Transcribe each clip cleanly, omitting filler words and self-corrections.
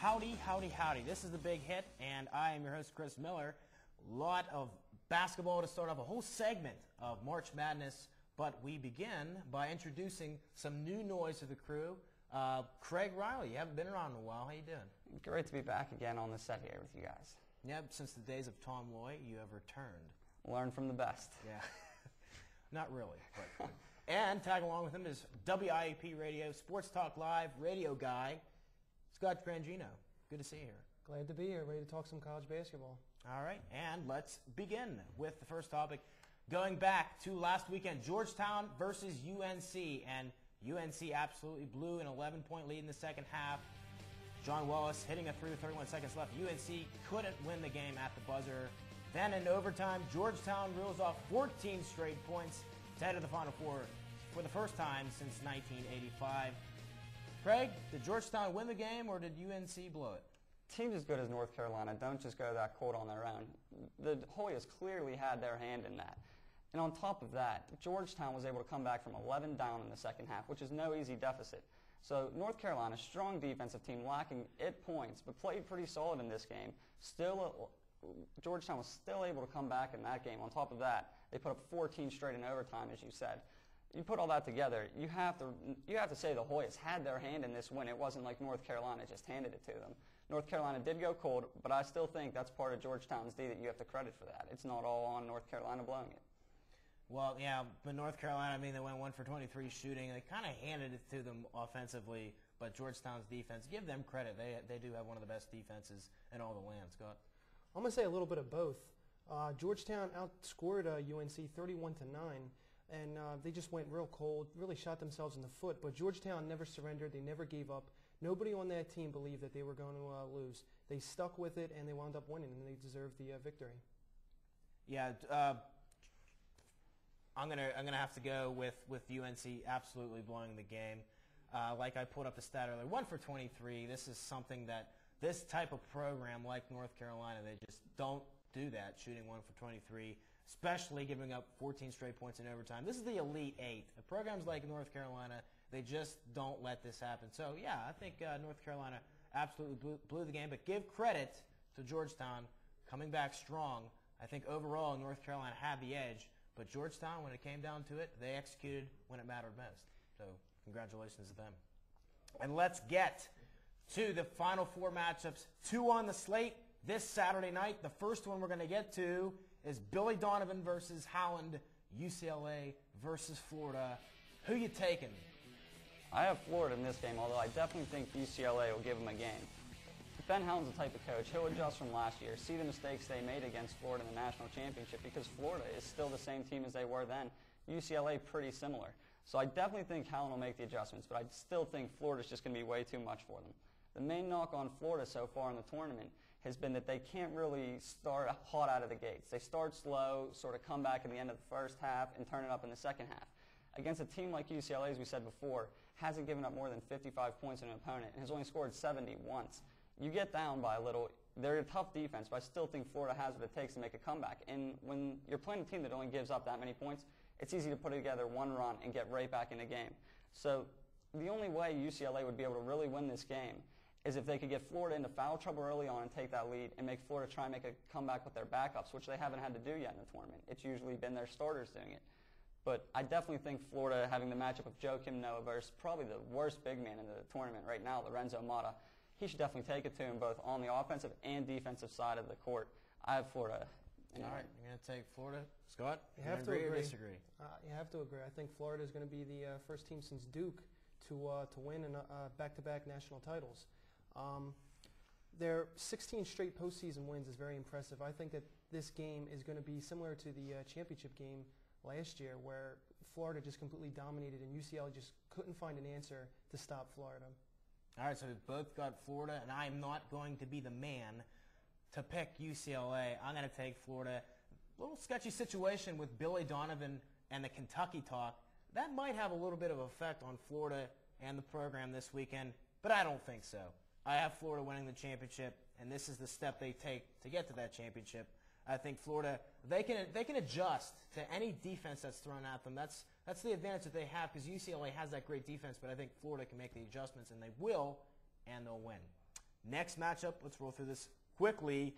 Howdy, howdy, howdy. This is The Big Hit, and I am your host, Chris Miller. A lot of basketball to start off a whole segment of March Madness, but we begin by introducing some new noise to the crew. Craig Riley, you haven't been around in a while. How you doing? Great to be back again on the set here with you guys. Yep, since the days of Tom Loy, you have returned. Learn from the best. Yeah. Not really. But. And tag along with him is WIAP Radio, Sports Talk Live, radio guy, Scott Grangino. Good to see you here. Glad to be here, ready to talk some college basketball. All right, and let's begin with the first topic. Going back to last weekend, Georgetown versus UNC, and UNC absolutely blew an 11-point lead in the second half. John Wallace hitting a three with 31 seconds left. UNC couldn't win the game at the buzzer. Then in overtime, Georgetown reels off 14 straight points to head to the Final Four for the first time since 1985. Craig, did Georgetown win the game or did UNC blow it? Teams as good as North Carolina don't just go that cold on their own. The Hoyas clearly had their hand in that. And on top of that, Georgetown was able to come back from 11 down in the second half, which is no easy deficit. So North Carolina, strong defensive team, lacking 8 points, but played pretty solid in this game. Georgetown was still able to come back in that game. On top of that, they put up 14 straight in overtime, as you said. You put all that together, you have to say the Hoyas had their hand in this win. It wasn't like North Carolina just handed it to them. North Carolina did go cold, but I still think that's part of Georgetown's D that you have to credit for that. It's not all on North Carolina blowing it. Well, yeah, but North Carolina, I mean, they went 1 for 23 shooting. They kind of handed it to them offensively, but Georgetown's defense, give them credit. They do have one of the best defenses in all the land. Scott? I'm going to say a little bit of both. Georgetown outscored UNC 31-9. And they just went real cold, really shot themselves in the foot. But Georgetown never surrendered. They never gave up. Nobody on that team believed that they were going to lose. They stuck with it, and they wound up winning, and they deserved the victory. Yeah, I'm gonna have to go with UNC absolutely blowing the game. Like I put up the stat earlier, 1 for 23. This is something that this type of program, like North Carolina, they just don't do that, shooting 1 for 23. Especially giving up 14 straight points in overtime. This is the Elite Eight. The programs like North Carolina, they just don't let this happen. So, yeah, I think North Carolina absolutely blew the game. But give credit to Georgetown coming back strong. I think overall North Carolina had the edge. But Georgetown, when it came down to it, they executed when it mattered most. So, congratulations to them. And let's get to the Final Four matchups. 2 on the slate this Saturday night. The first one we're going to get to is Billy Donovan versus Howland, UCLA versus Florida. Who you taking? I have Florida in this game, although I definitely think UCLA will give them a game. Ben Howland's the type of coach. He'll adjust from last year, see the mistakes they made against Florida in the national championship, because Florida is still the same team as they were then. UCLA pretty similar. So I definitely think Howland will make the adjustments, but I still think Florida's just going to be way too much for them. The main knock on Florida so far in the tournament has been that they can't really start hot out of the gates. They start slow, sort of come back at the end of the first half, and turn it up in the second half. Against a team like UCLA, as we said before, hasn't given up more than 55 points in an opponent and has only scored 70 once. You get down by a little. They're a tough defense, but I still think Florida has what it takes to make a comeback. And when you're playing a team that only gives up that many points, it's easy to put together one run and get right back in the game. So the only way UCLA would be able to really win this game is if they could get Florida into foul trouble early on and take that lead and make Florida try and make a comeback with their backups, which they haven't had to do yet in the tournament. It's usually been their starters doing it. But I definitely think Florida, having the matchup of Joakim Noah versus probably the worst big man in the tournament right now, Lorenzo Mata, he should definitely take it to him both on the offensive and defensive side of the court. I have Florida. All right, you're going to take Florida. Scott, you have to agree agree or disagree? You have to agree. I think Florida is going to be the first team since Duke to win back-to-back national titles. Their 16 straight postseason wins is very impressive. I think that this game is going to be similar to the championship game last year, where Florida just completely dominated and UCLA just couldn't find an answer to stop Florida. All right, so we've both got Florida, and I'm not going to be the man to pick UCLA. I'm going to take Florida. A little sketchy situation with Billy Donovan and the Kentucky talk. That might have a little bit of effect on Florida and the program this weekend, but I don't think so. I have Florida winning the championship, and this is the step they take to get to that championship. I think Florida, they can adjust to any defense that's thrown at them. That's the advantage that they have, because UCLA has that great defense, but I think Florida can make the adjustments, and they will, and they'll win. Next matchup, let's roll through this quickly.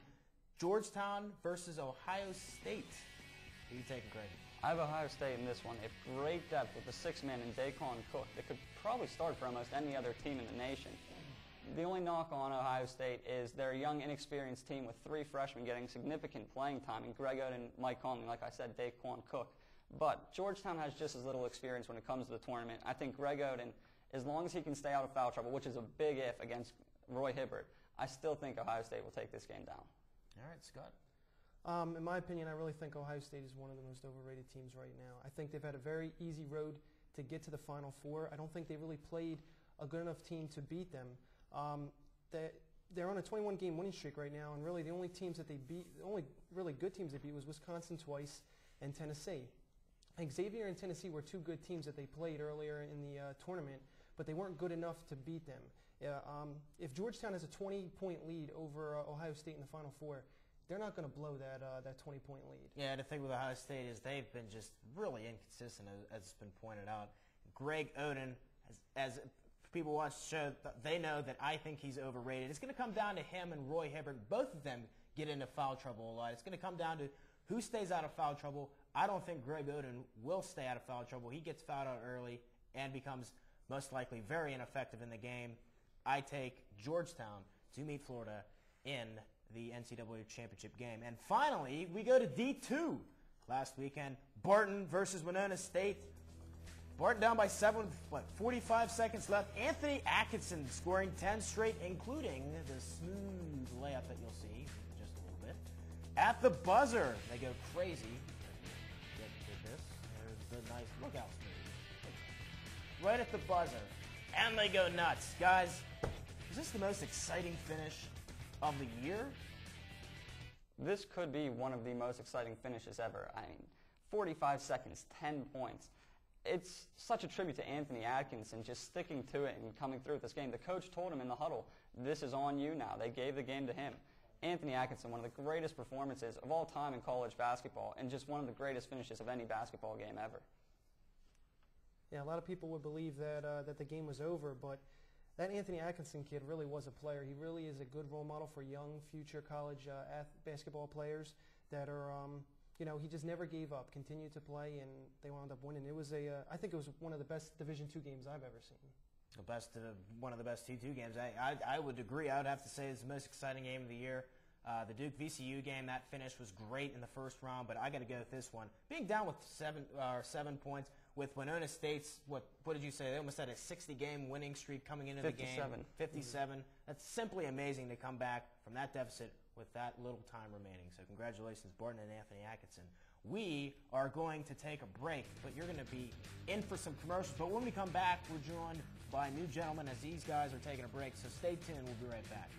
Georgetown versus Ohio State. Who are you taking, Craig? I have Ohio State in this one. They have great depth with the six-man in Daquan Cook. They could probably start for almost any other team in the nation. The only knock on Ohio State is they're a young, inexperienced team with three freshmen getting significant playing time, and Greg Oden, Mike Conley, like I said, Daquan Cook. But Georgetown has just as little experience when it comes to the tournament. I think Greg Oden, as long as he can stay out of foul trouble, which is a big if against Roy Hibbert, I still think Ohio State will take this game down. All right, Scott. In my opinion, I really think Ohio State is one of the most overrated teams right now. I think they've had a very easy road to get to the Final Four. I don't think they really played a good enough team to beat them. They're on a 21-game winning streak right now, and really the only teams that they beat, the only really good teams they beat was Wisconsin twice and Tennessee. Xavier and Tennessee were two good teams that they played earlier in the tournament, but they weren't good enough to beat them. If Georgetown has a 20-point lead over Ohio State in the Final Four, they're not going to blow that 20-point lead. Yeah, the thing with Ohio State is they've been just really inconsistent, as has been pointed out. Greg Oden, as people watch the show, they know that I think he's overrated. It's going to come down to him and Roy Hibbert. Both of them get into foul trouble a lot. It's going to come down to who stays out of foul trouble. I don't think Greg Oden will stay out of foul trouble. He gets fouled out early and becomes most likely very ineffective in the game. I take Georgetown to meet Florida in the NCAA championship game. And finally, we go to D2 last weekend. Barton versus Winona State. Barton down by 7 with 45 seconds left. Anthony Atkinson scoring 10 straight, including the smooth layup that you'll see in just a little bit. At the buzzer, they go crazy. Get this. There's the nice lookout smooth. Right at the buzzer. And they go nuts. Guys, is this the most exciting finish of the year? This could be one of the most exciting finishes ever. I mean, 45 seconds, 10 points. It's such a tribute to Anthony Atkinson just sticking to it and coming through with this game. The coach told him in the huddle, this is on you now. They gave the game to him. Anthony Atkinson, one of the greatest performances of all time in college basketball, and just one of the greatest finishes of any basketball game ever. Yeah, a lot of people would believe that the game was over, but that Anthony Atkinson kid really was a player. He really is a good role model for young future college basketball players that are, he just never gave up, continued to play, and they wound up winning. It was I think it was one of the best Division II games I've ever seen. One of the best T2 games. I would agree. I would have to say it's the most exciting game of the year. The Duke VCU game, that finish was great in the first round, but I got to go with this one. Being down with 7 points with Winona State's, what did you say? They almost had a 60-game winning streak coming into the game. 57. That's simply amazing to come back from that deficit with that little time remaining. So congratulations, Barton and Anthony Atkinson. We are going to take a break, but you're going to be in for some commercials. But when we come back, we're joined by new gentlemen as these guys are taking a break. So stay tuned. We'll be right back.